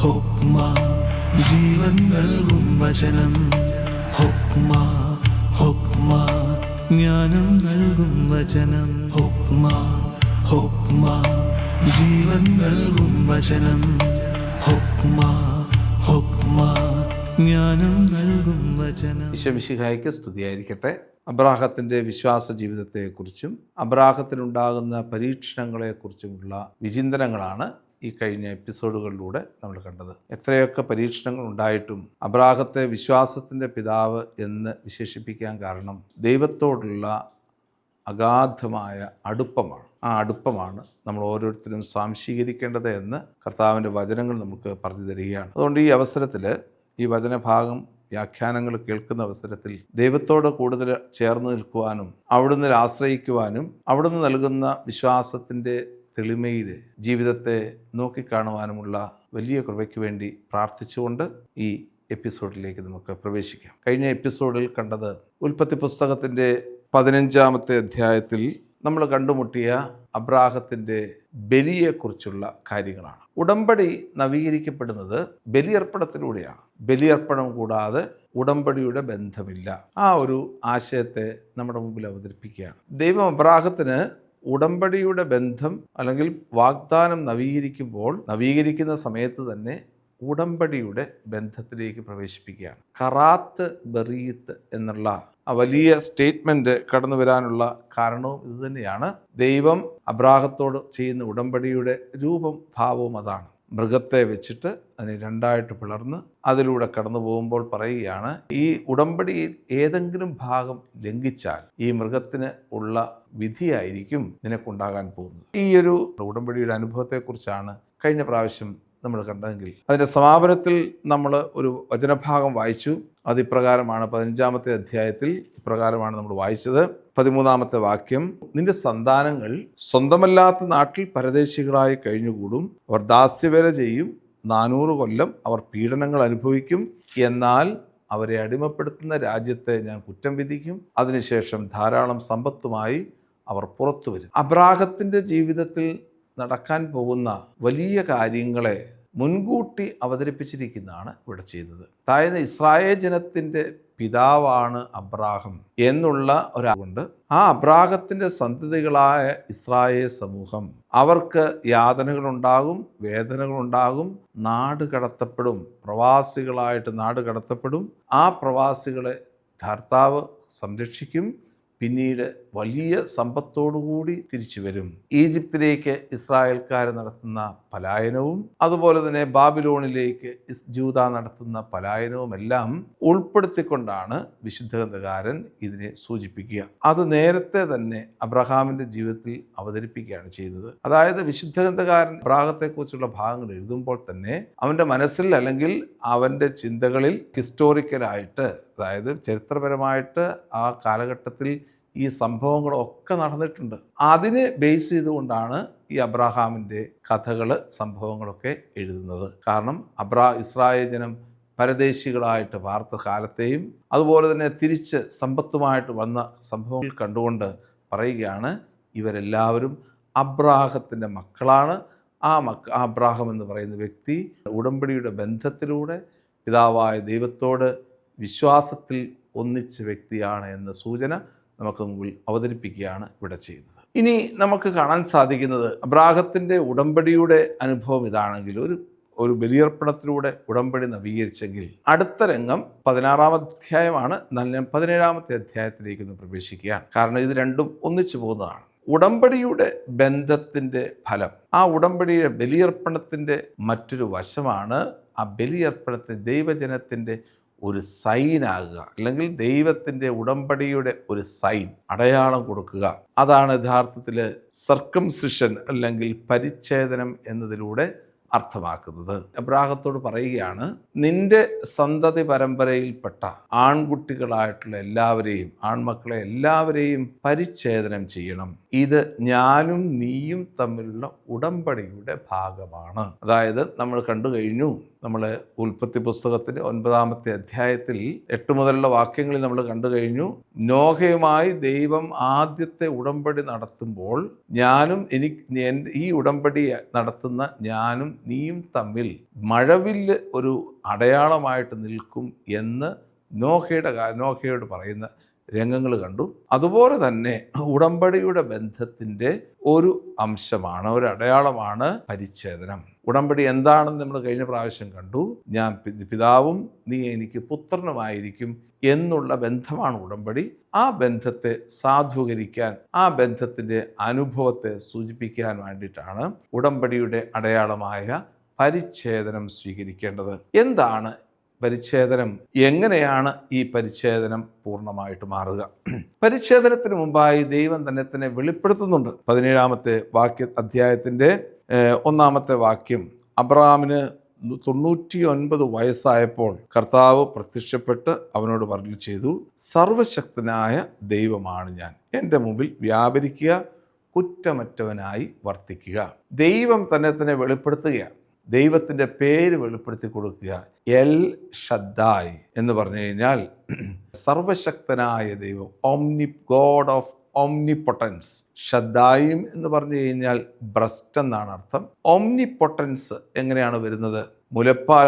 ഹൊക്മ ജീവൻ നൽകും വചനം. ഹൊക്മ ഹൊക്മ ജ്ഞാനം നൽകും വചനം. ഹൊക്മ ഹൊക്മ ജീവൻ നൽകും വചനം. ഹൊക്മ ഹൊക്മ ജ്ഞാനം നൽകും വചനം. ഈശോമിശിഹായ്ക്ക് സ്തുതിയായിരിക്കട്ടെ. അബ്രാഹത്തിൻ്റെ വിശ്വാസ ജീവിതത്തെക്കുറിച്ചും അബ്രാഹത്തിനുണ്ടാകുന്ന പരീക്ഷണങ്ങളെക്കുറിച്ചുമുള്ള വിചിന്തനങ്ങളാണ് ഈ കഴിഞ്ഞ എപ്പിസോഡുകളിലൂടെ നമ്മൾ കണ്ടത്. എത്രയൊക്കെ പരീക്ഷണങ്ങൾ ഉണ്ടായിട്ടും അബ്രാഹത്തെ വിശ്വാസത്തിൻ്റെ പിതാവ് എന്ന് വിശേഷിപ്പിക്കാൻ കാരണം ദൈവത്തോടുള്ള അഗാധമായ അടുപ്പമാണ്. ആ അടുപ്പമാണ് നമ്മൾ ഓരോരുത്തരും സ്വാംശീകരിക്കേണ്ടത് എന്ന് കർത്താവിൻ്റെ വചനങ്ങൾ നമുക്ക് പറഞ്ഞു തരികയാണ്. അതുകൊണ്ട് ഈ അവസരത്തിൽ ഈ വചനഭാഗം വ്യാഖ്യാനങ്ങൾ കേൾക്കുന്ന അവസരത്തിൽ ദൈവത്തോട് കൂടുതൽ ചേർന്ന് നിൽക്കുവാനും അവിടുന്ന് ആശ്രയിക്കുവാനും അവിടുന്ന് നൽകുന്ന വിശ്വാസത്തിൻ്റെ തെളിമയിൽ ജീവിതത്തെ നോക്കിക്കാണുവാനുമുള്ള വലിയ കൃപയ്ക്ക് വേണ്ടി പ്രാർത്ഥിച്ചുകൊണ്ട് ഈ എപ്പിസോഡിലേക്ക് നമുക്ക് പ്രവേശിക്കാം. കഴിഞ്ഞ എപ്പിസോഡിൽ കണ്ടത് ഉൽപ്പത്തി പുസ്തകത്തിൻ്റെ 15-ാമത്തെ അധ്യായത്തിൽ നമ്മൾ കണ്ടുമുട്ടിയ അബ്രാഹത്തിൻ്റെ ബലിയെക്കുറിച്ചുള്ള കാര്യങ്ങളാണ്. ഉടമ്പടി നവീകരിക്കപ്പെടുന്നത് ബലിയർപ്പണത്തിലൂടെയാണ്. ബലിയർപ്പണം കൂടാതെ ഉടമ്പടിയുടെ ബന്ധമില്ല. ആ ഒരു ആശയത്തെ നമ്മുടെ മുമ്പിൽ അവതരിപ്പിക്കുകയാണ്. ദൈവം അബ്രാഹത്തിന് ഉടമ്പടിയുടെ ബന്ധം അല്ലെങ്കിൽ വാഗ്ദാനം നവീകരിക്കുന്ന സമയത്ത് തന്നെ ഉടമ്പടിയുടെ ബന്ധത്തിലേക്ക് പ്രവേശിപ്പിക്കുകയാണ്. കറാത്ത് ബറീത്ത് എന്നുള്ള ആ വലിയ സ്റ്റേറ്റ്മെൻറ്റ് കടന്നു വരാനുള്ള കാരണവും ഇതുതന്നെയാണ്. ദൈവം അബ്രാഹത്തോട് ചെയ്യുന്ന ഉടമ്പടിയുടെ രൂപം ഭാവവും അതാണ്. മൃഗത്തെ വെച്ചിട്ട് അതിനെ രണ്ടായിട്ട് പിളർന്ന് അതിലൂടെ കടന്നു പോകുമ്പോൾ പറയുകയാണ്, ഈ ഉടമ്പടിയിൽ ഏതെങ്കിലും ഭാഗം ലംഘിച്ചാൽ ഈ മൃഗത്തിന് ഉള്ള വിധിയായിരിക്കും നിനക്കുണ്ടാകാൻ പോകുന്നത്. ഈ ഒരു ഉടമ്പടിയുടെ അനുഭവത്തെക്കുറിച്ചാണ് കഴിഞ്ഞ പ്രാവശ്യം നമ്മൾ കണ്ടെങ്കിൽ അതിൻ്റെ സമാപനത്തിൽ നമ്മൾ ഒരു വചനഭാഗം വായിച്ചു. അത് ഇപ്രകാരമാണ്. 15-ാമത്തെ അധ്യായത്തിൽ ഇപ്രകാരമാണ് നമ്മൾ വായിച്ചത്. 13-ാമത്തെ വാക്യം, നിന്റെ സന്താനങ്ങൾ സ്വന്തമല്ലാത്ത നാട്ടിൽ പരദേശികളായി കഴിഞ്ഞുകൂടും. അവർ ദാസ്യവേല ചെയ്യും. 400 കൊല്ലം അവർ പീഡനങ്ങൾ അനുഭവിക്കും. എന്നാൽ അവരെ അടിമപ്പെടുത്തുന്ന രാജ്യത്തെ ഞാൻ കുറ്റം വിധിക്കും. അതിനുശേഷം ധാരാളം സമ്പത്തുമായി അവർ പുറത്തു വരും. അബ്രാഹത്തിൻ്റെ ജീവിതത്തിൽ നടക്കാൻ പോകുന്ന വലിയ കാര്യങ്ങളെ മുൻകൂട്ടി അവതരിപ്പിച്ചിരിക്കുന്നതാണ് ഇവിടെ ചെയ്തത്. അതായത് ഇസ്രായേൽ ജനത്തിൻ്റെ പിതാവാണ് അബ്രാഹം എന്നുള്ള ഒരാളുണ്ട്. ആ അബ്രാഹത്തിൻ്റെ സന്തതികളായ ഇസ്രായേൽ സമൂഹം, അവർക്ക് യാതനകളുണ്ടാകും, വേദനകളുണ്ടാകും, നാട് കടത്തപ്പെടും, പ്രവാസികളായിട്ട് നാട് കടത്തപ്പെടും. ആ പ്രവാസികളെ കർത്താവ് സംരക്ഷിക്കും. പിന്നീട് വലിയ സമ്പത്തോടുകൂടി തിരിച്ചു വരും. ഈജിപ്തിലേക്ക് ഇസ്രായേൽക്കാർ നടത്തുന്ന പലായനവും അതുപോലെ തന്നെ ബാബിലോണിലേക്ക് ജൂദ നടത്തുന്ന പലായനവും എല്ലാം ഉൾപ്പെടുത്തിക്കൊണ്ടാണ് വിശുദ്ധ ഗ്രന്ഥകാരൻ ഇതിനെ സൂചിപ്പിക്കുക. അത് നേരത്തെ തന്നെ അബ്രഹാമിൻ്റെ ജീവിതത്തിൽ അവതരിപ്പിക്കുകയാണ് ചെയ്തത്. അതായത് വിശുദ്ധ ഗ്രന്ഥകാരൻ അബ്രാഹത്തെക്കുറിച്ചുള്ള ഭാഗങ്ങൾ എഴുതുമ്പോൾ തന്നെ അവൻ്റെ മനസ്സിൽ അല്ലെങ്കിൽ അവൻ്റെ ചിന്തകളിൽ ഹിസ്റ്റോറിക്കലായിട്ട്, അതായത് ചരിത്രപരമായിട്ട് ആ കാലഘട്ടത്തിൽ ഈ സംഭവങ്ങളൊക്കെ നടന്നിട്ടുണ്ട്. അതിനെ ബേസ് ചെയ്തുകൊണ്ടാണ് ഈ അബ്രാഹാമിൻ്റെ കഥകൾ, സംഭവങ്ങളൊക്കെ എഴുതുന്നത്. കാരണം ഇസ്രായേൽ ജനം പരദേശികളായിട്ട് പാർത്ത കാലത്തെയും അതുപോലെ തന്നെ തിരിച്ച് സമ്പത്തുമായിട്ട് വന്ന സംഭവങ്ങൾ കണ്ടുകൊണ്ട് പറയുകയാണ്, ഇവരെല്ലാവരും അബ്രാഹത്തിൻ്റെ മക്കളാണ്. അബ്രാഹം എന്ന് പറയുന്ന വ്യക്തി ഉടമ്പടിയുടെ ബന്ധത്തിലൂടെ പിതാവായ ദൈവത്തോട് വിശ്വാസത്തിൽ ഒന്നിച്ച വ്യക്തിയാണ് എന്ന സൂചന നമുക്ക് മുമ്പിൽ അവതരിപ്പിക്കുകയാണ് ഇവിടെ ചെയ്യുന്നത്. ഇനി നമുക്ക് കാണാൻ സാധിക്കുന്നത് അബ്രാഹത്തിൻ്റെ ഉടമ്പടിയുടെ അനുഭവം ഇതാണെങ്കിൽ, ഒരു ബലിയർപ്പണത്തിലൂടെ ഉടമ്പടി നവീകരിച്ചെങ്കിൽ അടുത്ത രംഗം 16-ാം അധ്യായമാണ്. ഞാൻ 17-ാമത്തെ അധ്യായത്തിലേക്ക് പ്രവേശിക്കുകയാണ്. കാരണം ഇത് രണ്ടും ഒന്നിച്ചു പോകുന്നതാണ്. ഉടമ്പടിയുടെ ബന്ധത്തിൻ്റെ ഫലം, ആ ഉടമ്പടിയുടെ ബലിയർപ്പണത്തിൻ്റെ മറ്റൊരു വശമാണ് ആ ബലിയർപ്പണത്തിന് ദൈവജനത്തിൻ്റെ ഒരു സൈനാകുക, അല്ലെങ്കിൽ ദൈവത്തിൻ്റെ ഉടമ്പടിയുടെ ഒരു സൈൻ, അടയാളം കൊടുക്കുക. അതാണ് യഥാർത്ഥത്തിൽ സർക്കംസിഷൻ അല്ലെങ്കിൽ പരിച്ഛേദനം എന്നതിലൂടെ അർത്ഥമാക്കുന്നത്. അബ്രാഹത്തോട് പറയുകയാണ്, നിന്റെ സന്തതി പരമ്പരയിൽപ്പെട്ട ആൺകുട്ടികളായിട്ടുള്ള എല്ലാവരെയും, ആൺമക്കളെ എല്ലാവരെയും പരിച്ഛേദനം ചെയ്യണം. ഇത് ഞാനും നീയും തമ്മിലുള്ള ഉടമ്പടിയുടെ ഭാഗമാണ്. അതായത് നമ്മൾ കണ്ടു കഴിഞ്ഞു, നമ്മൾ ഉൽപ്പത്തി പുസ്തകത്തിൻ്റെ 9-ാമത്തെ അധ്യായത്തിൽ 8 മുതലുള്ള വാക്യങ്ങളിൽ നമ്മൾ കണ്ടു കഴിഞ്ഞു. നോഹയുമായി ദൈവം ആദ്യത്തെ ഉടമ്പടി നടത്തുമ്പോൾ ഈ ഉടമ്പടി നടത്തുന്ന ഞാനും നീയും തമ്മിൽ മഴവില്ല് ഒരു അടയാളമായിട്ട് നിൽക്കും എന്ന് നോഹയോട് പറയുന്ന രംഗങ്ങൾ കണ്ടു. അതുപോലെ തന്നെ ഉടമ്പടിയുടെ ബന്ധത്തിൻ്റെ ഒരു അംശമാണ്, ഒരു അടയാളമാണ് പരിച്ഛേദനം. ഉടമ്പടി എന്താണെന്ന് നമ്മൾ കഴിഞ്ഞ പ്രാവശ്യം കണ്ടു. ഞാൻ പിതാവും നീ എനിക്ക് പുത്രനുമായിരിക്കും എന്നുള്ള ബന്ധമാണ് ഉടമ്പടി. ആ ബന്ധത്തെ സാധൂകരിക്കാൻ, ആ ബന്ധത്തിൻ്റെ അനുഭവത്തെ സൂചിപ്പിക്കാൻ വേണ്ടിയിട്ടാണ് ഉടമ്പടിയുടെ അടയാളമായ പരിച്ഛേദനം സ്വീകരിക്കേണ്ടത്. എന്താണ് പരിച്ഛേദനം? എങ്ങനെയാണ് ഈ പരിച്ഛേദനം പൂർണ്ണമായിട്ട് മാറുക? പരിച്ഛേദനത്തിന് മുമ്പായി ദൈവം തന്നെ വെളിപ്പെടുത്തുന്നുണ്ട്. 17-ാമത്തെ അധ്യായത്തിൻ്റെ 1-ാമത്തെ വാക്യം, അബ്രഹാമിന് 99 വയസ്സായപ്പോൾ കർത്താവ് പ്രത്യക്ഷപ്പെട്ട് അവനോട് പറഞ്ഞു ചെയ്തു, സർവശക്തനായ ദൈവമാണ് ഞാൻ, എൻ്റെ മുമ്പിൽ വ്യാപരിക്കുക, കുറ്റമറ്റവനായി വർത്തിക്കുക. ദൈവം തന്നെ വെളിപ്പെടുത്തുകയാണ്. ദൈവത്തിൻ്റെ പേര് വെളിപ്പെടുത്തി കൊടുക്കുക. എൽ ഷദ്ദായ് എന്ന് പറഞ്ഞു കഴിഞ്ഞാൽ സർവശക്തനായ ദൈവം, ഗോഡ് ഓഫ് ഓംനിപൊട്ടൻസ്. ഷദ്ദായും എന്ന് പറഞ്ഞു കഴിഞ്ഞാൽ ബ്രസ്റ്റ് എന്നാണ് അർത്ഥം. ഓംനിപൊട്ടൻസ് എങ്ങനെയാണ് വരുന്നത്?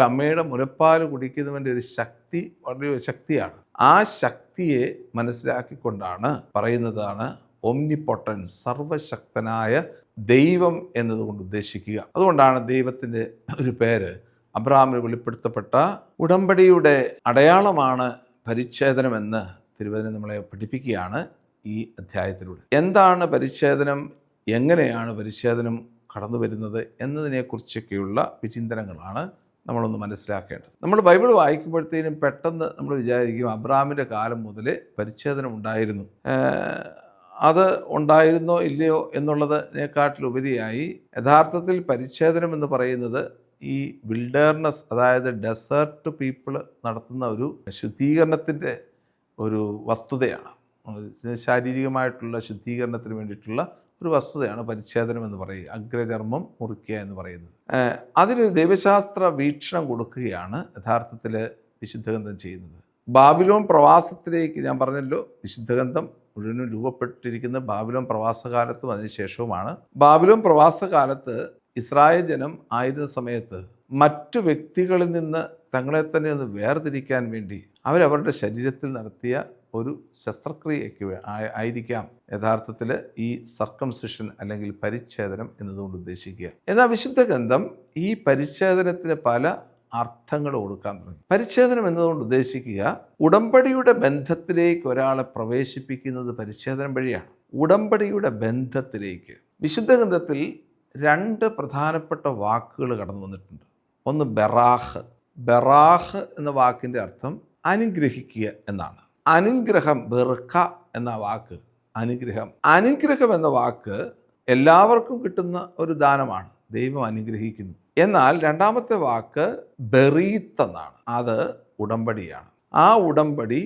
അമ്മയുടെ മുലപ്പാൽ കുടിക്കുന്നവൻ്റെ ഒരു ശക്തി, വളരെ ശക്തിയാണ്. ആ ശക്തിയെ മനസ്സിലാക്കിക്കൊണ്ടാണ് പറയുന്നതാണ് ഓംനിപൊട്ടൻസ്, സർവശക്തനായ ദൈവം എന്നതുകൊണ്ട് ഉദ്ദേശിക്കുക. അതുകൊണ്ടാണ് ദൈവത്തിൻ്റെ ഒരു പേര് അബ്രഹാമിന് വെളിപ്പെടുത്തപ്പെട്ട ഉടമ്പടിയുടെ അടയാളമാണ് പരിച്ഛേദനമെന്ന് തിരുവചനം നമ്മളെ പഠിപ്പിക്കുകയാണ് ഈ അധ്യായത്തിലൂടെ. എന്താണ് പരിച്ഛേദനം, എങ്ങനെയാണ് പരിച്ഛേദനം കടന്നു വരുന്നത് എന്നതിനെക്കുറിച്ചൊക്കെയുള്ള വിചിന്തനങ്ങളാണ് നമ്മളൊന്ന് മനസ്സിലാക്കേണ്ടത്. നമ്മൾ ബൈബിൾ വായിക്കുമ്പോഴത്തേനും പെട്ടെന്ന് നമ്മൾ വിചാരിക്കും അബ്രഹാമിൻ്റെ കാലം മുതലേ പരിച്ഛേദനം ഉണ്ടായിരുന്നു. അത് ഉണ്ടായിരുന്നോ ഇല്ലയോ എന്നുള്ളതിനെക്കാട്ടിലുപരിയായി യഥാർത്ഥത്തിൽ പരിച്ഛേദനം എന്ന് പറയുന്നത് ഈ വിൽഡർനെസ്, അതായത് ഡെസേർട്ട് പീപ്പിൾ നടത്തുന്ന ഒരു ശുദ്ധീകരണത്തിൻ്റെ ഒരു വസ്തുതയാണ്. ശാരീരികമായിട്ടുള്ള ശുദ്ധീകരണത്തിന് വേണ്ടിയിട്ടുള്ള ഒരു വസ്തുതയാണ് പരിച്ഛേദനം എന്ന് പറയുക, അഗ്രചർമ്മം മുറിക്കുക എന്ന് പറയുന്നത്. അതിനൊരു ദൈവശാസ്ത്ര വീക്ഷണം കൊടുക്കുകയാണ് യഥാർത്ഥത്തിൽ വിശുദ്ധഗന്ധം ചെയ്യുന്നത്. ബാബിലോൺ പ്രവാസത്തിലേക്ക്, ഞാൻ പറഞ്ഞല്ലോ വിശുദ്ധഗന്ധം മുഴുവനും രൂപപ്പെട്ടിരിക്കുന്ന ബാബിലോൺ പ്രവാസകാലത്തും അതിനുശേഷവുമാണ്. ബാബിലോൺ പ്രവാസകാലത്ത് ഇസ്രായേൽ ജനം ആയിരുന്ന സമയത്ത് മറ്റു വ്യക്തികളിൽ നിന്ന് തങ്ങളെ തന്നെ ഒന്ന് വേർതിരിക്കാൻ വേണ്ടി അവരവരുടെ ശരീരത്തിൽ നടത്തിയ ഒരു ശസ്ത്രക്രിയയ്ക്ക് ആയിരിക്കാം യഥാർത്ഥത്തിൽ ഈ സർക്കംസിഷൻ അല്ലെങ്കിൽ പരിച്ഛേദനം എന്നതുകൊണ്ട് ഉദ്ദേശിക്കുക. എന്നാൽ വിശുദ്ധഗന്ധം ഈ പരിച്ഛേദനത്തിന് പല അർത്ഥങ്ങൾ കൊടുക്കാൻ തുടങ്ങി. പരിച്ഛേദനം എന്നതുകൊണ്ട് ഉദ്ദേശിക്കുക ഉടമ്പടിയുടെ ബന്ധത്തിലേക്ക് ഒരാളെ പ്രവേശിപ്പിക്കുന്നത് പരിച്ഛേദനം വഴിയാണ്. ഉടമ്പടിയുടെ ബന്ധത്തിലേക്ക് വിശുദ്ധഗന്ധത്തിൽ 2 പ്രധാനപ്പെട്ട വാക്കുകൾ കടന്നു വന്നിട്ടുണ്ട്. ഒന്ന് ബറാഹ്. ബറാഹ് എന്ന വാക്കിൻ്റെ അർത്ഥം അനുഗ്രഹിക്കുക എന്നാണ്. അനുഗ്രഹം, ബെർക്ക എന്ന വാക്ക് അനുഗ്രഹം. അനുഗ്രഹം എന്ന വാക്ക് എല്ലാവർക്കും കിട്ടുന്ന ഒരു ദാനമാണ്, ദൈവം അനുഗ്രഹിക്കുന്നു. എന്നാൽ 2-ാമത്തെ വാക്ക് ബെറീത്ത് എന്നാണ്. അത് ഉടമ്പടിയാണ്. ആ ഉടമ്പടി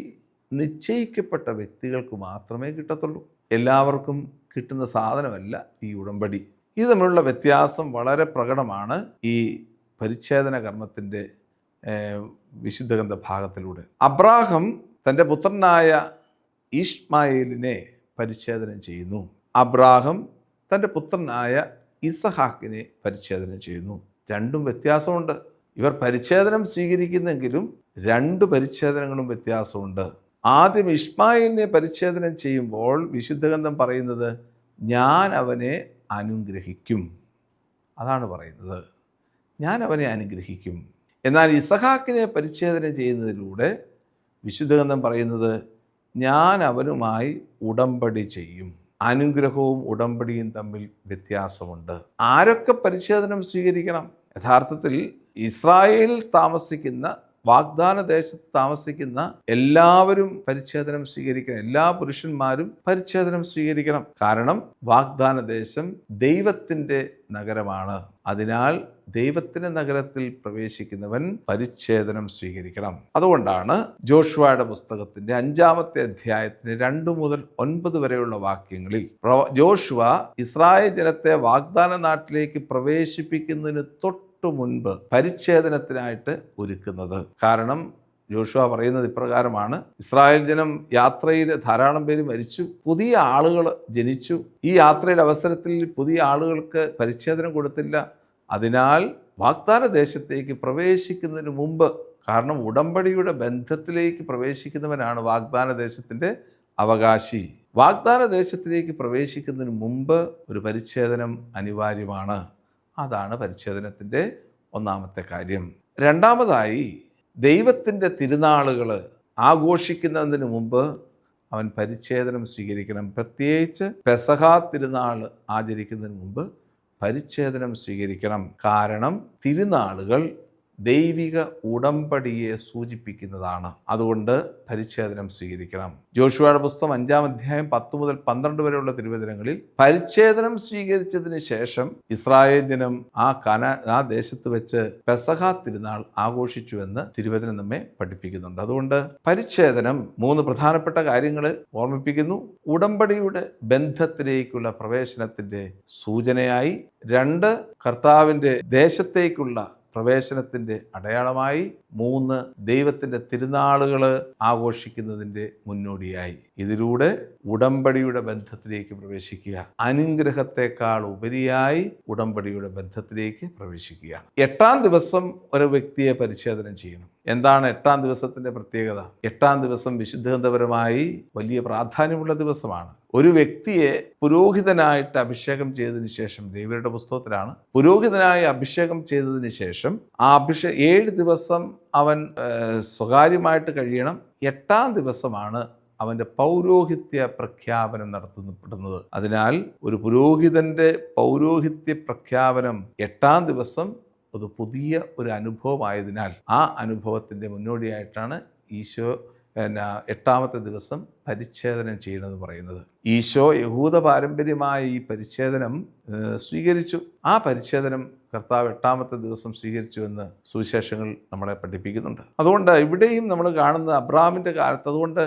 നിശ്ചയിക്കപ്പെട്ട വ്യക്തികൾക്ക് മാത്രമേ കിട്ടത്തുള്ളൂ. എല്ലാവർക്കും കിട്ടുന്ന സാധനമല്ല ഈ ഉടമ്പടി. ഇത് തമ്മിലുള്ള വ്യത്യാസം വളരെ പ്രകടമാണ് ഈ പരിച്ഛേദന കർമ്മത്തിൻ്റെ വിശുദ്ധഗന്ധ ഭാഗത്തിലൂടെ. അബ്രാഹം തൻ്റെ പുത്രനായ ഇശ്മായേലിനെ പരിച്ഛേദനം ചെയ്യുന്നു. അബ്രാഹം തൻ്റെ പുത്രനായ ഇസഹാക്കിനെ പരിച്ഛേദനം ചെയ്യുന്നു. രണ്ടും വ്യത്യാസമുണ്ട്. ഇവർ പരിച്ഛേദനം സ്വീകരിക്കുന്നെങ്കിലും 2 പരിച്ഛേദനങ്ങളും വ്യത്യാസമുണ്ട്. ആദ്യം ഇശ്മായേലിനെ പരിച്ഛേദനം ചെയ്യുമ്പോൾ വിശുദ്ധഗന്ധം പറയുന്നത് ഞാൻ അവനെ അനുഗ്രഹിക്കും, അതാണ് പറയുന്നത്, ഞാൻ അവനെ അനുഗ്രഹിക്കും. എന്നാൽ ഇസഹാക്കിനെ പരിച്ഛേദനം ചെയ്യുന്നതിലൂടെ വിശുദ്ധഗന്ധം പറയുന്നത് ഞാൻ അവനുമായി ഉടമ്പടി ചെയ്യും. അനുഗ്രഹവും ഉടമ്പടിയും തമ്മിൽ വ്യത്യാസമുണ്ട്. ആരൊക്കെ പരിച്ഛേദനം സ്വീകരിക്കണം? യഥാർത്ഥത്തിൽ ഇസ്രായേലിൽ താമസിക്കുന്ന, വാഗ്ദാന ദേശത്ത് താമസിക്കുന്ന എല്ലാവരും പരിച്ഛേദനം സ്വീകരിക്കണം. എല്ലാ പുരുഷന്മാരും പരിച്ഛേദനം സ്വീകരിക്കണം. കാരണം വാഗ്ദാന ദേശം ദൈവത്തിൻ്റെ നഗരമാണ്. അതിനാൽ ദൈവത്തിൻ്റെ നഗരത്തിൽ പ്രവേശിക്കുന്നവൻ പരിച്ഛേദനം സ്വീകരിക്കണം. അതുകൊണ്ടാണ് ജോഷുവയുടെ പുസ്തകത്തിൻ്റെ 5-ാമത്തെ അധ്യായത്തിന് 2 മുതൽ 9 വരെയുള്ള വാക്യങ്ങളിൽ ജോഷുവ ഇസ്രായേൽ ജനത്തെ വാഗ്ദാന നാട്ടിലേക്ക് പ്രവേശിപ്പിക്കുന്നതിന് തൊട്ട് തൊട്ടു മുൻപ് പരിച്ഛേദനത്തിനായിട്ട് ഒരുക്കുന്നത്. കാരണം യോശുവ പറയുന്നത് ഇപ്രകാരമാണ്: ഇസ്രായേൽ ജനം യാത്രയിൽ ധാരാളം പേര് മരിച്ചു, പുതിയ ആളുകൾ ജനിച്ചു. ഈ യാത്രയുടെ അവസരത്തിൽ പുതിയ ആളുകൾക്ക് പരിച്ഛേദനം കൊടുത്തില്ല. അതിനാൽ വാഗ്ദാന ദേശത്തേക്ക് പ്രവേശിക്കുന്നതിന് മുമ്പ്, കാരണം ഉടമ്പടിയുടെ ബന്ധത്തിലേക്ക് പ്രവേശിക്കുന്നവനാണ് വാഗ്ദാന ദേശത്തിൻ്റെ അവകാശി. വാഗ്ദാന ദേശത്തിലേക്ക് പ്രവേശിക്കുന്നതിന് മുമ്പ് ഒരു പരിച്ഛേദനം അനിവാര്യമാണ്. അതാണ് പരിച്ഛേദനത്തിൻ്റെ ഒന്നാമത്തെ കാര്യം. രണ്ടാമതായി, ദൈവത്തിൻ്റെ തിരുനാളുകൾ ആഘോഷിക്കുന്നതിന് മുമ്പ് അവൻ പരിച്ഛേദനം സ്വീകരിക്കണം. പ്രത്യേകിച്ച് പെസഹ തിരുനാൾ ആചരിക്കുന്നതിന് മുമ്പ് പരിച്ഛേദനം സ്വീകരിക്കണം. കാരണം തിരുനാളുകൾ ദൈവിക ഉടമ്പടിയെ സൂചിപ്പിക്കുന്നതാണ്. അതുകൊണ്ട് പരിച്ഛേദനം സ്വീകരിക്കണം. ജോഷുവയുടെ പുസ്തകം 5-ാം അധ്യായം 10 മുതൽ 12 വരെയുള്ള തിരുവചനങ്ങളിൽ പരിച്ഛേദനം സ്വീകരിച്ചതിന് ശേഷം ഇസ്രായേൽ ജനം ആ ദേശത്ത് വെച്ച് പെസഹ തിരുനാൾ ആഘോഷിച്ചുവെന്ന് തിരുവചനം നമ്മെ പഠിപ്പിക്കുന്നുണ്ട്. അതുകൊണ്ട് പരിച്ഛേദനം 3 പ്രധാനപ്പെട്ട കാര്യങ്ങൾ ഓർമ്മിപ്പിക്കുന്നു. ഉടമ്പടിയുടെ ബന്ധത്തിലേക്കുള്ള പ്രവേശനത്തിൻ്റെ സൂചനയായി, 2 കർത്താവിൻ്റെ ദേശത്തേക്കുള്ള പ്രവേശനത്തിൻ്റെ അടയാളമായി, 3 ദൈവത്തിൻ്റെ തിരുനാളുകൾ ആഘോഷിക്കുന്നതിൻ്റെ മുന്നോടിയായി. ഇതിലൂടെ ഉടമ്പടിയുടെ ബന്ധത്തിലേക്ക് പ്രവേശിക്കുക, അനുഗ്രഹത്തെക്കാൾ ഉപരിയായി ഉടമ്പടിയുടെ ബന്ധത്തിലേക്ക് പ്രവേശിക്കുകയാണ്. 8-ാം ദിവസം ഒരു വ്യക്തിയെ പരിച്ഛേദനം ചെയ്യണം. എന്താണ് 8-ാം ദിവസത്തിൻ്റെ പ്രത്യേകത? 8-ാം ദിവസം വിശുദ്ധീകരണപരമായി വലിയ പ്രാധാന്യമുള്ള ദിവസമാണ്. ഒരു വ്യക്തിയെ പുരോഹിതനായിട്ട് അഭിഷേകം ചെയ്തതിന് ശേഷം, ലേവ്യരുടെ പുസ്തകത്തിലാണ്, പുരോഹിതനായി അഭിഷേകം ചെയ്തതിന് ശേഷം 7 ദിവസം അവൻ സ്വകാര്യമായിട്ട് കഴിയണം. 8-ാം ദിവസമാണ് അവൻ്റെ പൗരോഹിത്യ പ്രഖ്യാപനം നടത്തപ്പെടുന്നത്. അതിനാൽ ഒരു പുരോഹിതൻ്റെ പൗരോഹിത്യ പ്രഖ്യാപനം 8-ാം ദിവസം അത് പുതിയ ഒരു അനുഭവമായതിനാൽ ആ അനുഭവത്തിൻ്റെ മുന്നോടിയായിട്ടാണ് ഈശോ 8-ാമത്തെ ദിവസം പരിച്ഛേദനം ചെയ്യണമെന്ന് പറയുന്നത്. ഈശോ യഹൂദ പാരമ്പര്യമായ ഈ പരിച്ഛേദനം സ്വീകരിച്ചു. ആ പരിച്ഛേദനം കർത്താവ് 8-ാമത്തെ ദിവസം സ്വീകരിച്ചുവെന്ന് സുവിശേഷങ്ങൾ നമ്മളെ പഠിപ്പിക്കുന്നുണ്ട്. അതുകൊണ്ട് ഇവിടെയും നമ്മൾ കാണുന്ന അബ്രാഹാമിൻ്റെ കാലത്ത്, അതുകൊണ്ട്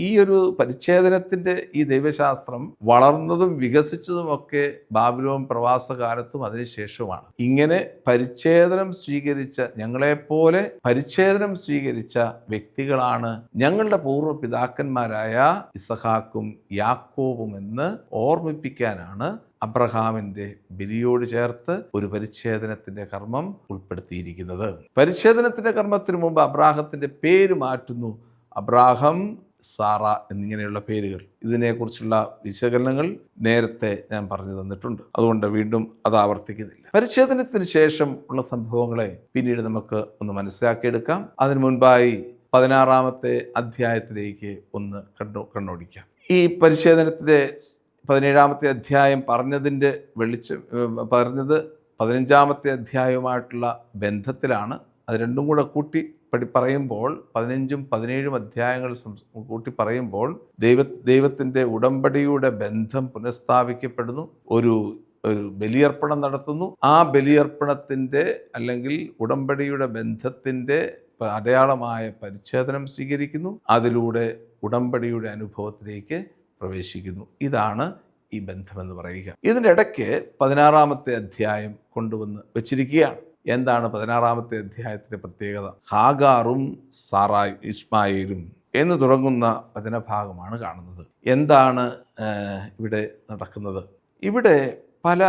ഈ ഒരു പരിച്ഛേദനത്തിൻ്റെ ഈ ദൈവശാസ്ത്രം വളർന്നതും വികസിച്ചതുമൊക്കെ ബാബിലോൺ പ്രവാസകാലത്തും അതിനുശേഷവുമാണ്. ഇങ്ങനെ പരിച്ഛേദനം സ്വീകരിച്ച, ഞങ്ങളെപ്പോലെ പരിച്ഛേദനം സ്വീകരിച്ച വ്യക്തികളാണ് ഞങ്ങളുടെ പൂർവ്വ പിതാക്കന്മാരായ ഇസഹാക്കും യാക്കോബും എന്ന് ഓർമ്മിപ്പിക്കാനാണ് അബ്രഹാമിൻ്റെ ബലിയോട് ചേർത്ത് ഒരു പരിച്ഛേദനത്തിൻ്റെ കർമ്മം ഉൾപ്പെടുത്തിയിരിക്കുന്നത്. പരിച്ഛേദനത്തിൻ്റെ കർമ്മത്തിന് മുമ്പ് അബ്രാഹത്തിൻ്റെ പേര് മാറ്റുന്നു. അബ്രാഹം, സാറ എന്നിങ്ങനെയുള്ള പേരുകൾ. ഇതിനെക്കുറിച്ചുള്ള വിശകലനങ്ങൾ നേരത്തെ ഞാൻ പറഞ്ഞു തന്നിട്ടുണ്ട്. അതുകൊണ്ട് വീണ്ടും അത് ആവർത്തിക്കുന്നില്ല. പരിച്ഛേദനത്തിന് ശേഷം ഉള്ള സംഭവങ്ങളെ പിന്നീട് നമുക്ക് ഒന്ന് മനസ്സിലാക്കിയെടുക്കാം. അതിനു മുൻപായി 16-ാമത്തെ അധ്യായത്തിലേക്ക് ഒന്ന് കണ്ണോടിക്കാം. ഈ പരിച്ഛേദനത്തിൻ്റെ 17-ാമത്തെ അധ്യായം പറഞ്ഞത് 15-ാമത്തെ അധ്യായവുമായിട്ടുള്ള ബന്ധത്തിലാണ്. അത് രണ്ടും കൂടെ കൂട്ടി പറയുമ്പോൾ 15-ഉം 17-ഉം അധ്യായങ്ങൾ കൂട്ടി പറയുമ്പോൾ ദൈവത്തിൻ്റെ ഉടമ്പടിയുടെ ബന്ധം പുനഃസ്ഥാപിക്കപ്പെടുന്നു. ഒരു ബലിയർപ്പണം നടത്തുന്നു. ആ ബലിയർപ്പണത്തിൻ്റെ അല്ലെങ്കിൽ ഉടമ്പടിയുടെ ബന്ധത്തിൻ്റെ അടയാളമായ പരിച്ഛേദനം സ്വീകരിക്കുന്നു. അതിലൂടെ ഉടമ്പടിയുടെ അനുഭവത്തിലേക്ക് പ്രവേശിക്കുന്നു. ഇതാണ് ഈ ബന്ധമെന്ന് പറയുക. ഇതിൻ്റെ ഇടയ്ക്ക് 16-ാമത്തെ അധ്യായം കൊണ്ടുവന്ന് വച്ചിരിക്കുകയാണ്. എന്താണ് 16-ാമത്തെ അധ്യായത്തിൻ്റെ പ്രത്യേകത? ഹാഗാറും സാറായും ഇസ്മായേലും എന്ന് തുടങ്ങുന്ന വചനഭാഗമാണ് കാണുന്നത്. എന്താണ് ഇവിടെ നടക്കുന്നത്? ഇവിടെ പല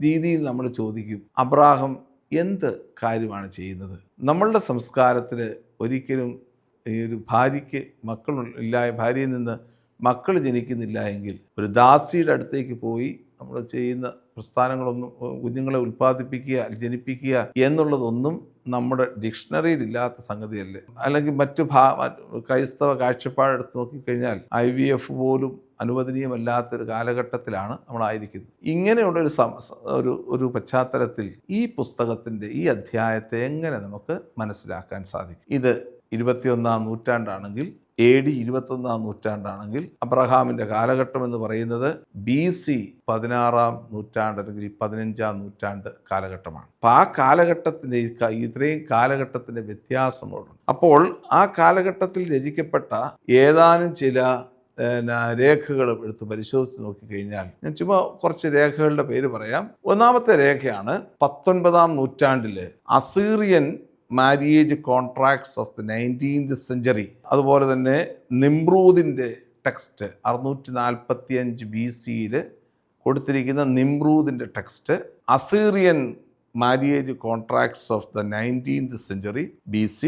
രീതിയിൽ നമ്മൾ ചോദിക്കും, അബ്രാഹാം എന്ത് കാര്യമാണ് ചെയ്യുന്നത്? നമ്മളുടെ സംസ്കാരത്തിൽ ഒരിക്കലും ഈ ഒരു ഭാര്യയ്ക്ക് ഭാര്യയിൽ നിന്ന് മക്കൾ ജനിക്കുന്നില്ല എങ്കിൽ ഒരു ദാസിയുടെ അടുത്തേക്ക് പോയി നമ്മൾ ചെയ്യുന്ന പ്രസ്ഥാനങ്ങളൊന്നും, കുഞ്ഞുങ്ങളെ ഉൽപ്പാദിപ്പിക്കുക, ജനിപ്പിക്കുക എന്നുള്ളതൊന്നും നമ്മുടെ ഡിക്ഷണറിയിൽ ഇല്ലാത്ത സംഗതിയല്ലേ. അല്ലെങ്കിൽ മറ്റു ക്രൈസ്തവ കാഴ്ചപ്പാടെടുത്ത് നോക്കിക്കഴിഞ്ഞാൽ IVF പോലും അനുവദനീയമല്ലാത്തൊരു കാലഘട്ടത്തിലാണ് നമ്മളായിരിക്കുന്നത്. ഇങ്ങനെയുള്ള ഒരു പശ്ചാത്തലത്തിൽ ഈ പുസ്തകത്തിൻ്റെ ഈ അധ്യായത്തെ എങ്ങനെ നമുക്ക് മനസ്സിലാക്കാൻ സാധിക്കും? ഇത് 21-ാം നൂറ്റാണ്ടാണെങ്കിൽ, AD 21-ാം നൂറ്റാണ്ടാണെങ്കിൽ, അബ്രഹാമിൻ്റെ കാലഘട്ടം എന്ന് പറയുന്നത് BC 16-ാം നൂറ്റാണ്ട് അല്ലെങ്കിൽ 15-ാം നൂറ്റാണ്ട് കാലഘട്ടമാണ്. അപ്പോൾ ആ കാലഘട്ടത്തിൻ്റെ ഇത്രയും കാലഘട്ടത്തിൻ്റെ വ്യത്യാസങ്ങളുണ്ട്. അപ്പോൾ ആ കാലഘട്ടത്തിൽ രചിക്കപ്പെട്ട ഏതാനും ചില രേഖകളും എടുത്ത് പരിശോധിച്ച് നോക്കിക്കഴിഞ്ഞാൽ ഞാൻ ചുമ്മാ കുറച്ച് രേഖകളുടെ പേര് പറയാം. ഒന്നാമത്തെ രേഖയാണ് 19-ാം നൂറ്റാണ്ടിൽ Assyrian marriage contracts of the 19th century. അതുപോലെ തന്നെ നിമ്രൂദിൻ്റെ ടെക്സ്റ്റ് 645 BC കൊടുത്തിരിക്കുന്ന നിമ്രൂദിൻ്റെ text, Assyrian marriage contracts of the 19th century BC.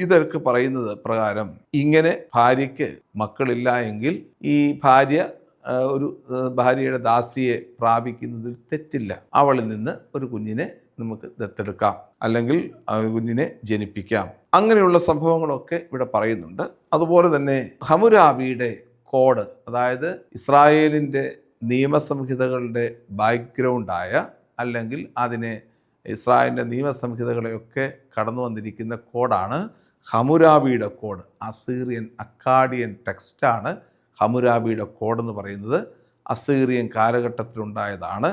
ഇതൊക്കെ പറയുന്നത് പ്രകാരം ഇങ്ങനെ ഭാര്യയ്ക്ക് മക്കളില്ല എങ്കിൽ ഈ ഭാര്യയുടെ ദാസിയെ പ്രാപിക്കുന്നതിൽ തെറ്റില്ല. അവളിൽ നിന്ന് ഒരു കുഞ്ഞിനെ നമുക്ക് ദത്തെടുക്കാം, അല്ലെങ്കിൽ കുഞ്ഞിനെ ജനിപ്പിക്കാം. അങ്ങനെയുള്ള സംഭവങ്ങളൊക്കെ ഇവിടെ പറയുന്നുണ്ട്. അതുപോലെ തന്നെ ഹമ്മുരാബിയുടെ കോഡ്, അതായത് ഇസ്രായേലിൻ്റെ നിയമസംഹിതകളുടെ ബാക്ക്ഗ്രൗണ്ടായ, അല്ലെങ്കിൽ ഇസ്രായേലിൻ്റെ നിയമസംഹിതകളെയൊക്കെ കടന്നു വന്നിരിക്കുന്ന കോഡാണ് ഹമ്മുരാബിയുടെ കോഡ്. അസീറിയൻ അക്കാഡിയൻ ടെക്സ്റ്റാണ് ഹമ്മുരാബിയുടെ കോഡെന്ന് പറയുന്നത്. അസീറിയൻ കാലഘട്ടത്തിലുണ്ടായതാണ്.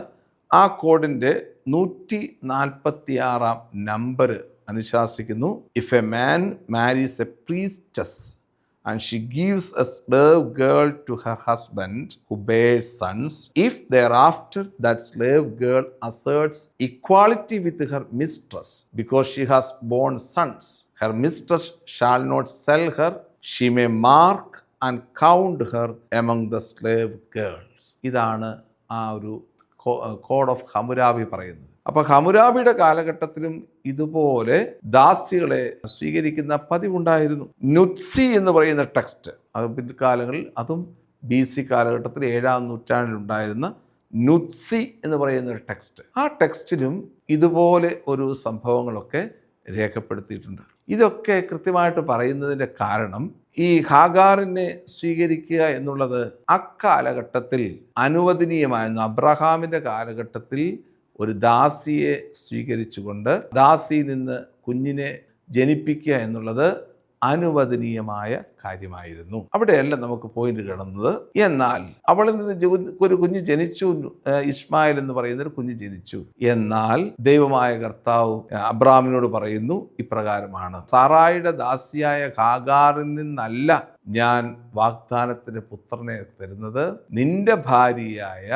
ആ കോഡിൻ്റെ 146-ാം നമ്പർ അനുശാസിക്കുന്നു: if a man marries a priestess and she gives a slave girl to her husband who bears sons, if thereafter that slave girl asserts equality with her mistress because she has borne sons, her mistress shall not sell her. She may mark and count her among the slave girls. ഇതാണ് ആ ഒരു code of ഹമ്മുരാബി പറയുന്നത്. അപ്പോൾ ഹമ്മുരാബിയുടെ കാലഘട്ടത്തിലും ഇതുപോലെ ദാസികളെ സ്വീകരിക്കുന്ന പതിവുണ്ടായിരുന്നു. നുത്സി എന്ന് പറയുന്ന ടെക്സ്റ്റ്, അത് പിൽക്കാലങ്ങളിൽ, അതും BC കാലഘട്ടത്തിൽ 7-ാം നൂറ്റാണ്ടിലുണ്ടായിരുന്ന നുത്സി എന്ന് പറയുന്ന ഒരു ടെക്സ്റ്റ്, ആ ടെക്സ്റ്റിലും ഇതുപോലെ ഒരു സംഭവങ്ങളൊക്കെ രേഖപ്പെടുത്തിയിട്ടുണ്ട്. ഇതൊക്കെ കൃത്യമായിട്ട് പറയുന്നതിൻ്റെ കാരണം, ഈ ഹാഗാറിനെ സ്വീകരിക്കുക എന്നുള്ളത് അക്കാലഘട്ടത്തിൽ അനുവദനീയമായിരുന്നു. അബ്രഹാമിൻ്റെ കാലഘട്ടത്തിൽ ഒരു ദാസിയെ സ്വീകരിച്ചുകൊണ്ട് ദാസിയിൽ നിന്ന് കുഞ്ഞിനെ ജനിപ്പിക്കുക എന്നുള്ളത് അനുവദനീയമായ കാര്യമായിരുന്നു. അവിടെയല്ല നമുക്ക് പോയിന്റ് കിടന്നത്. എന്നാൽ അവളിൽ നിന്ന് ഒരു കുഞ്ഞ് ജനിച്ചു, ഇസ്മായിൽ എന്ന് പറയുന്ന ഒരു കുഞ്ഞ് ജനിച്ചു. എന്നാൽ ദൈവമായ കർത്താവ് അബ്രാമിനോട് പറയുന്നു ഇപ്രകാരമാണ്: സാറായിയുടെ ദാസിയായ ഹാഗാറിൽ നിന്നല്ല ഞാൻ വാഗ്ദാനത്തിന് പുത്രനെ തരുന്നത്, നിന്റെ ഭാര്യയായ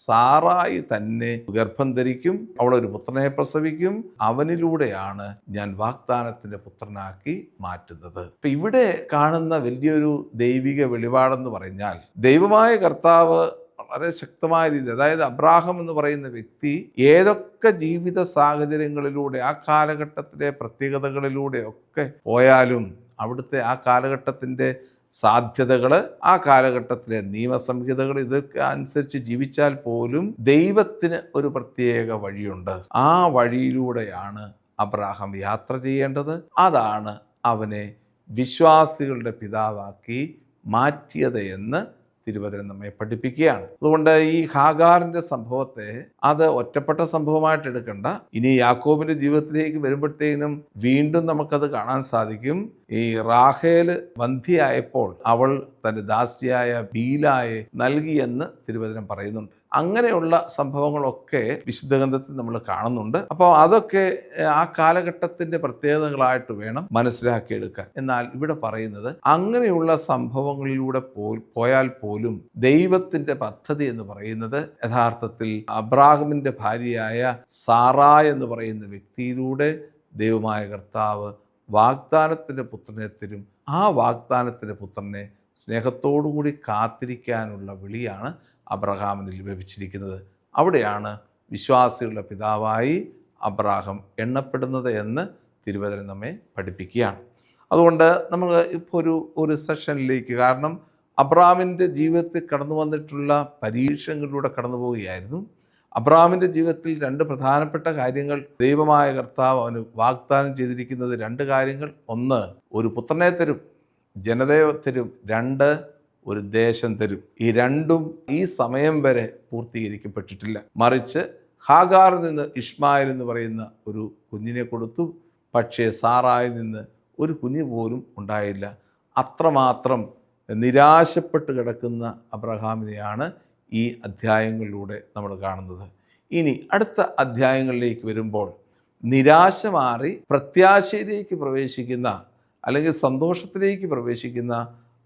സാറായി തന്നെ ഗർഭം ധരിക്കും, അവളൊരു പുത്രനെ പ്രസവിക്കും, അവനിലൂടെയാണ് ഞാൻ വാഗ്ദാനത്തിന്റെ പുത്രനാക്കി മാറ്റുന്നത്. ഇപ്പൊ ഇവിടെ കാണുന്ന വലിയൊരു ദൈവിക വെളിപാടെന്ന് പറഞ്ഞാൽ, ദൈവമായ കർത്താവ് വളരെ ശക്തമായ രീതി, അതായത് അബ്രാഹാം എന്ന് പറയുന്ന വ്യക്തി ഏതൊക്കെ ജീവിത സാഹചര്യങ്ങളിലൂടെ, ആ കാലഘട്ടത്തിലെ പ്രത്യേകതകളിലൂടെ ഒക്കെ പോയാലും, അവിടുത്തെ ആ കാലഘട്ടത്തിൻ്റെ സാധ്യതകൾ, ആ കാലഘട്ടത്തിലെ നിയമസംഹിതകൾ, ഇതൊക്കെ അനുസരിച്ച് ജീവിച്ചാൽ പോലും ദൈവത്തിന് ഒരു പ്രത്യേക വഴിയുണ്ട്. ആ വഴിയിലൂടെയാണ് അബ്രാഹാം യാത്ര ചെയ്യേണ്ടത്. അതാണ് അവനെ വിശ്വാസികളുടെ പിതാവാക്കി മാറ്റിയത് എന്ന് തിരുവചനം നമ്മെ പഠിപ്പിക്കുകയാണ്. അതുകൊണ്ട് ഈ ഹാഗാറിന്റെ സംഭവത്തെ അത് ഒറ്റപ്പെട്ട സംഭവമായിട്ട് എടുക്കണ്ട. ഇനി യാക്കോബിന്റെ ജീവിതത്തിലേക്ക് വരുമ്പോഴത്തേനും വീണ്ടും നമുക്കത് കാണാൻ സാധിക്കും. ഈ റാഹേല് വന്ധ്യയായപ്പോൾ അവൾ തൻ്റെ ദാസിയായ ബീലായെ നൽകിയെന്ന് തിരുവചനം പറയുന്നുണ്ട്. അങ്ങനെയുള്ള സംഭവങ്ങളൊക്കെ വിശുദ്ധ ഗ്രന്ഥത്തിൽ നമ്മൾ കാണുന്നുണ്ട്. അപ്പോൾ അതൊക്കെ ആ കാലഘട്ടത്തിൻ്റെ പ്രത്യേകതകളായിട്ട് വേണം മനസ്സിലാക്കിയെടുക്കാൻ. എന്നാൽ ഇവിടെ പറയുന്നത്, അങ്ങനെയുള്ള സംഭവങ്ങളിലൂടെ പോയാൽ പോലും ദൈവത്തിൻ്റെ പദ്ധതി എന്ന് പറയുന്നത് യഥാർത്ഥത്തിൽ അബ്രാഹാമിൻ്റെ ഭാര്യയായ സാറായ് എന്ന് പറയുന്ന വ്യക്തിയിലൂടെ ദൈവമായ കർത്താവ് വാഗ്ദാനത്തിൻ്റെ പുത്രനെ തരും. ആ വാഗ്ദാനത്തിൻ്റെ പുത്രനെ സ്നേഹത്തോടുകൂടി കാത്തിരിക്കാനുള്ള വിളിയാണ് അബ്രഹാമിന് ലഭിച്ചിരിക്കുന്നത്. അവിടെയാണ് വിശ്വാസികളുടെ പിതാവായി അബ്രാഹാം എണ്ണപ്പെടുന്നത് എന്ന് തിരുവചനം നമ്മെ പഠിപ്പിക്കുകയാണ്. അതുകൊണ്ട് നമ്മൾ ഇപ്പോൾ ഒരു സെഷനിലേക്ക്, കാരണം അബ്രാഹാമിൻ്റെ ജീവിതത്തിൽ കടന്നു വന്നിട്ടുള്ള പരീക്ഷണങ്ങളിലൂടെ കടന്നു പോവുകയായിരുന്നു. അബ്രാഹാമിൻ്റെ ജീവിതത്തിൽ രണ്ട് പ്രധാനപ്പെട്ട കാര്യങ്ങൾ ദൈവമായ കർത്താവ് അവന് വാഗ്ദാനം ചെയ്തിരിക്കുന്നത്, രണ്ട് കാര്യങ്ങൾ: ഒന്ന്, ഒരു പുത്രനെ തരും, ജനതയെ തരും; രണ്ട്, ഒരു ദേശം തരും. ഈ രണ്ടും ഈ സമയം വരെ പൂർത്തീകരിക്കപ്പെട്ടിട്ടില്ല. മറിച്ച് ഹാഗാറിൽ നിന്ന് ഇഷ്മായേൽ എന്ന് പറയുന്ന ഒരു കുഞ്ഞിനെ കൊടുത്തു. പക്ഷേ സാറായിൽ നിന്ന് ഒരു കുഞ്ഞ് പോലും ഉണ്ടായില്ല. അത്രമാത്രം നിരാശപ്പെട്ട് കിടക്കുന്ന അബ്രഹാമിനെയാണ് ഈ അധ്യായങ്ങളിലൂടെ നമ്മൾ കാണുന്നത്. ഇനി അടുത്ത അധ്യായങ്ങളിലേക്ക് വരുമ്പോൾ നിരാശ മാറി പ്രത്യാശയിലേക്ക് പ്രവേശിക്കുന്ന, അല്ലെങ്കിൽ സന്തോഷത്തിലേക്ക് പ്രവേശിക്കുന്ന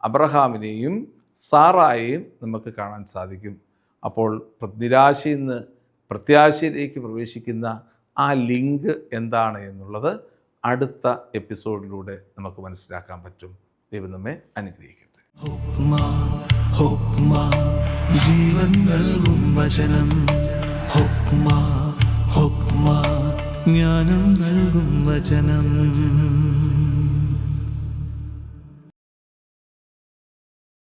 അബ്രഹാമിനെയും സാറായെയും നമുക്ക് കാണാൻ സാധിക്കും. അപ്പോൾ നിരാശയിൽ നിന്ന് പ്രത്യാശയിലേക്ക് പ്രവേശിക്കുന്ന ആ ലിങ്ക് എന്താണ് എന്നുള്ളത് അടുത്ത എപ്പിസോഡിലൂടെ നമുക്ക് മനസ്സിലാക്കാൻ പറ്റും. ദൈവം നമ്മെ അനുഗ്രഹിക്കട്ടെ. ഹുക്മ ജീവൻ നൽകും വചനം. ഹുക്മ ജ്ഞാനം നൽകും വചനം.